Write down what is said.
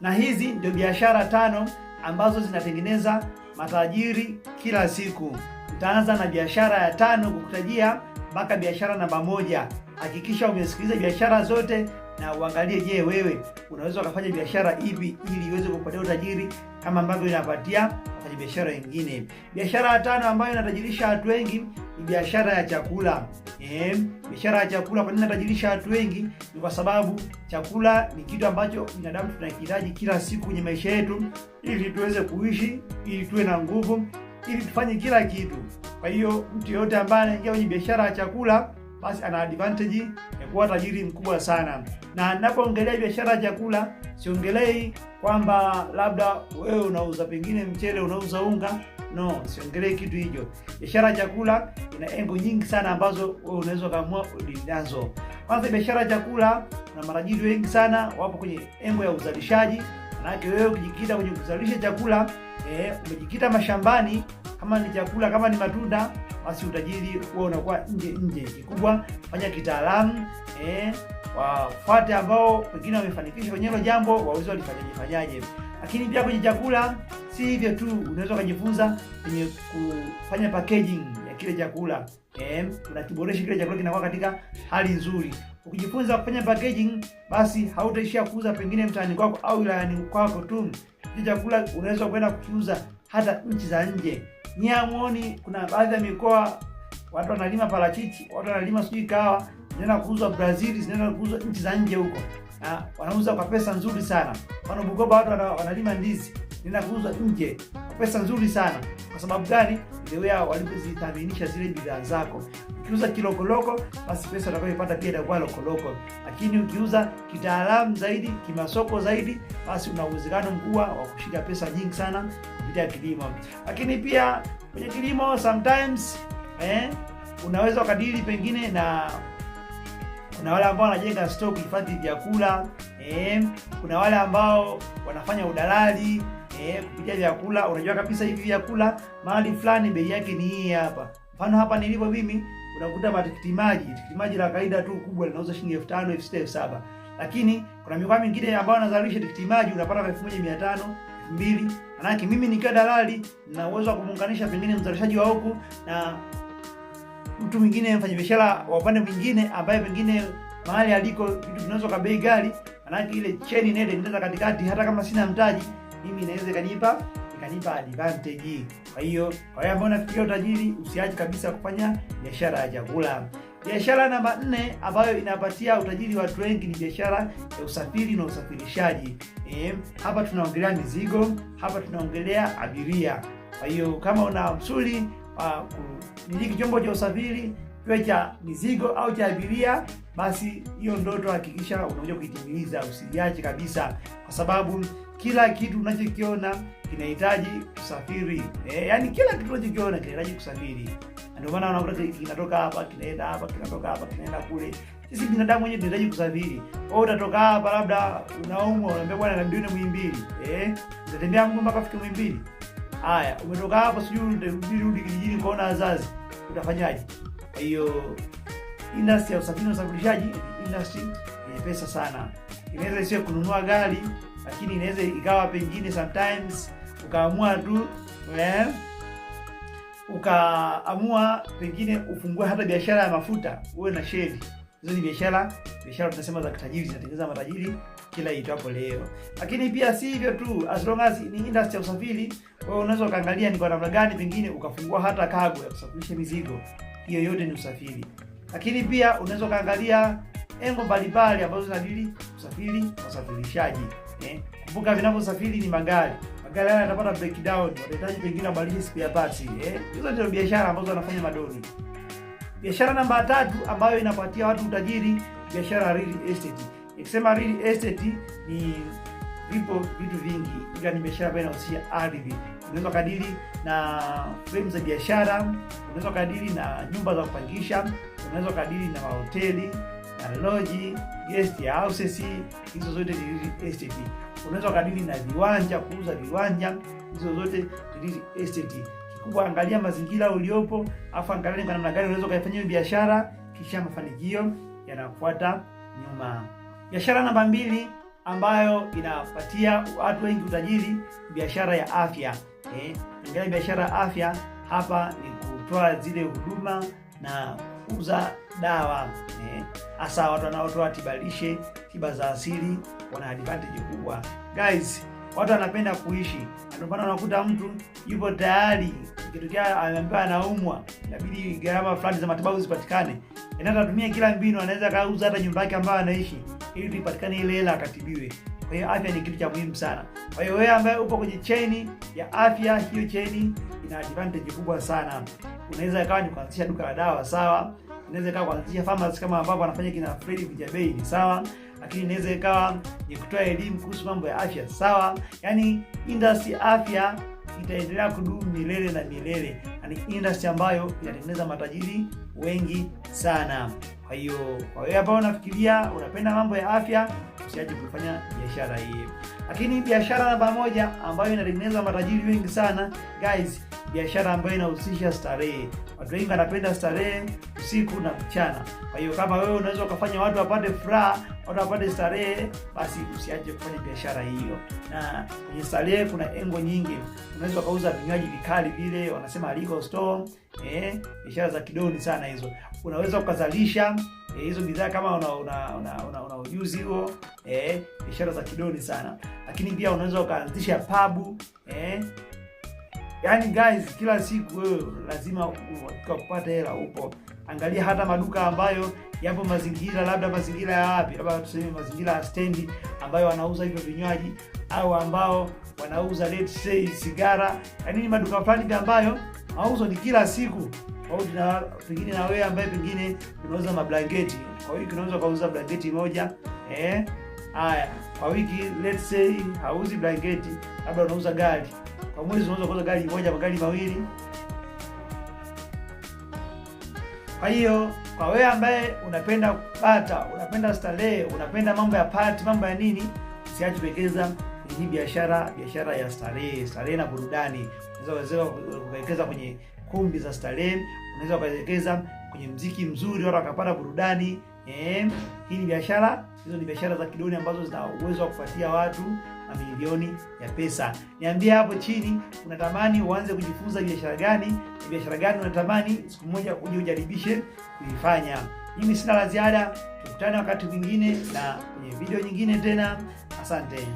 Na hizi ndio biashara 5 ambazo zinatengeneza matajiri kila siku. Nitaanza na biashara ya 5 kukutajia mpaka biashara namba 1. Hakikisha umesikiliza biashara zote na uangalie, je, wewe unaweza kufanya biashara ipi ili iweze kukupatia utajiri kama ambavyo inapatia kufanya biashara nyingine. Biashara ya 5 ambayo inatajirisha watu wengi ni biashara ya chakula. Biashara ya chakula. Kwa nini inatajirisha watu wengi? Ni kwa sababu chakula ni kitu ambacho binadamu tunakihitaji kila siku kwenye maisha yetu ili tuweze kuishi, ili tuwe na nguvu, ili tufanye kila kitu. Kwa hiyo mtu yote ambaye anaingia kwenye biashara ya chakula basi ana advantage ya kuwa tajiri mkubwa sana. Na ninapoongelea biashara ya chakula, siongelei kwamba labda wewe unauza pengine mchele, unauza unga. No, siongelei kitu hicho. Biashara ya chakula ina engo nyingi sana ambazo wewe unaweza kaamua udinazo. Kwanza, biashara ya chakula na matajiri wengi sana wapo kwenye engo ya uzalishaji. Maana wewe ukijikita kwenye kuzalisha chakula, umejikita mashambani, kama ni chakula, kama ni matunda, basi utajiri huo unakuwa nje. Kikubwa fanya kitaalamu, wafuate ambao wengine wamefanikisha kwenye hilo jambo, waweze walifanyaje. Lakini pia kwenye chakula si hivyo tu, unaweza kujifunza kwenye kufanya packaging ya kile chakula. Unakiboresha kile chakula kinakuwa katika hali nzuri. Ukijifunza kufanya packaging, basi hautaishia kuuza pengine mtaani kwako au wilayani kwako tu. Kile chakula unaweza kwenda kukiuza hata nchi za nje. Niamoni kuna baadhi ya mikoa watu wanalima parachichi, watu wanalima sijui kahawa, zinaenda kuuzwa Brazil, zinaenda kuuzwa nchi za nje huko. Na wanauza kwa pesa nzuri sana. Mfano Bukoba watu wanalima ndizi, zinaenda kuuzwa nje kwa pesa nzuri sana. Kwa sababu gani? Ndio wao walipozithaminisha zile bidhaa zako. Ukiuza kilokoloko, basi pesa utakayopata pia itakuwa lokoloko. Lakini ukiuza kitaalamu zaidi, kimasoko zaidi, basi una uwezekano mkubwa wa kushika pesa nyingi sana kupitia kilimo. Lakini pia kwenye kilimo sometimes unaweza ukadili pengine na kuna wale ambao wanajenga stock hifadhi vyakula, kuna wale ambao wanafanya udalali kupitia vyakula. Unajua kabisa hivi vyakula mahali fulani bei yake ni hii hapa. Mfano hapa nilipo mimi unakuta matikiti maji la kawaida tu kubwa linauza shilingi 5,000, 6,000, 7,000. Lakini kuna mikoa mingine ambayo wanazalisha tikiti maji unapata 1,500, 2,000. Maana mimi nikiwa dalali na uwezo wa kumuunganisha pengine mzalishaji wa huku na mtu mwingine mfanya biashara wa upande mwingine ambaye pengine mahali aliko vitu vinaweza kwa bei ghali. Maana ile chain inaweza katikati, hata kama sina mtaji mimi inaweza ikanipa advantage. Kwa hiyo kwa wale ambao wanafikiria utajiri, usiache kabisa kufanya biashara ya chakula. Biashara namba 4 ambayo inapatia utajiri watu wengi ni biashara ya usafiri na usafirishaji. Hapa tunaongelea mizigo, hapa tunaongelea abiria. Kwa hiyo kama una msuli kumiliki chombo cha usafiri kiwe cha mizigo au cha abiria, basi hiyo ndoto hakikisha unakuja kuitimiliza, usiache kabisa, kwa sababu kila kitu unachokiona kinahitaji kusafiri. Yaani kila kitu unachokiona kinahitaji kusafiri. Ndio maana unakuta kinatoka hapa kinaenda hapa, kinatoka hapa kinaenda kule. Sisi binadamu wenyewe tunahitaji kusafiri. Wewe utatoka hapa labda unaumwa, unaambia bwana na mbio Muhimbili. Utatembea mguu mpaka ufike Muhimbili. Haya, umetoka hapo sijui urudi kijijini kuona wazazi. Utafanyaje? Kwa hiyo industry ya usafiri na usafirishaji industry ni pesa sana. Inaweza isiwe kununua gari, lakini inaweza ikawa pengine sometimes ukaamua tu ukaamua pengine ufungue hata biashara ya mafuta, uwe na shedi. Hizo ni biashara tunasema za kitajiri, zinatengeneza matajiri kila itwapo leo. Lakini pia si hivyo tu, as long as ni industry ya usafiri, wewe unaweza kaangalia ni kwa namna gani pengine ukafungua hata cargo ya kusafirisha mizigo. Hiyo yote ni usafiri. Lakini pia unaweza kaangalia engo mbalimbali ambazo zinadili usafiri na usafirishaji. Kumbuka vinavyosafiri ni magari. Magari haya yanapata breakdown, wanahitaji pengine wabadilishe spare parts. Hizo ndio biashara ambazo wanafanya madoni. Biashara namba 3 ambayo inapatia watu utajiri, biashara real estate. Ikisema real estate ni vitu vingi. Ila ni biashara ambayo inahusisha ardhi. Unaweza kadiri na frame za biashara, unaweza kadiri na nyumba za kupangisha, unaweza kadiri na mahoteli, na lodge, guest houses, hizo zote ni real estate. Unaweza kadiri na viwanja, kuuza viwanja, hizo zote ni real estate. Kikubwa angalia mazingira uliopo, afu angalia kwa namna gani unaweza kufanya biashara, kisha mafanikio yanafuata nyuma. Biashara namba 2 ambayo inapatia watu wengi utajiri, biashara ya afya. Ingawa biashara ya afya hapa ni kutoa zile huduma na kuuza dawa. Hasa watu wanaotoa tiba lishe, tiba za asili wana advantage kubwa. Guys, watu wanapenda kuishi. Ndio maana unakuta mtu yupo tayari ikitokea anaambiwa anaumwa, inabidi gharama fulani za matibabu zipatikane. Anatumia kila mbinu, anaweza kauza hata nyumba yake ambayo anaishi ili ipatikane ile hela akatibiwe. Kwa hiyo afya ni kitu cha muhimu sana. Kwa hiyo wewe ambaye upo kwenye chain ya afya, hiyo chain ina advantage kubwa sana. Unaweza ikawa ni kuanzisha duka la dawa, sawa. Unaweza ikawa kuanzisha pharmacy kama ambavyo anafanya kina Fred Vijabei, ni sawa. Lakini inaweza ikawa ni kutoa elimu kuhusu mambo ya afya, sawa. Yaani industry afya itaendelea kudumu milele na milele. Ni industry ambayo inatengeneza matajiri wengi sana. Kwa hiyo wewe ambao unafikiria unapenda mambo ya afya, usiache kufanya biashara hii. Lakini biashara namba moja ambayo inatengeneza matajiri wengi sana, guys, biashara ambayo inahusisha starehe. Watu wengi wanapenda starehe usiku na mchana. Kwa hiyo kama wewe unaweza ukafanya watu wapate furaha, watu wapate starehe, basi usiache kufanya biashara hiyo. Na kwenye starehe kuna engo nyingi. Unaweza kuuza vinywaji vikali vile wanasema legal store, biashara za kidoni sana hizo. Unaweza ukazalisha hizo bidhaa kama una ujuzi huo, biashara za kidoni sana. Lakini pia unaweza ukaanzisha pub, yaani guys, kila siku wewe lazima ukapata hela upo. Angalia hata maduka ambayo yapo mazingira, labda mazingira ya wapi, labda tuseme mazingira ya stendi ambayo wanauza hivyo vinywaji, au ambao wanauza let's say sigara. Yaani maduka fulani ambayo mauzo ni kila siku. Au na pengine na wewe ambaye pengine unauza mablanketi, kwa wiki unaweza kuuza blanketi moja. Haya, kwa wiki let's say hauzi blanketi, labda unauza gari. Kwa mwezi unaweza kuuza gari moja, magari mawili. Kwa hiyo kwa wewe ambaye unapenda kupata, unapenda starehe, unapenda mambo ya party, mambo ya nini, usiache kuwekeza hii biashara ya starehe na burudani. Unaweza kuwekeza kwenye kumbi za starehe, unaweza kuwekeza kwenye muziki mzuri, watu wakapata burudani. Hii ni biashara, hizo ni biashara za kidoni ambazo zina uwezo wa kupatia watu mamilioni ya pesa. Niambie hapo chini, unatamani uanze kujifunza biashara gani? Ni biashara gani unatamani siku moja uje ujaribishe kuifanya? Mimi sina la ziada. Tukutane wakati mwingine na kwenye video nyingine tena. Asante.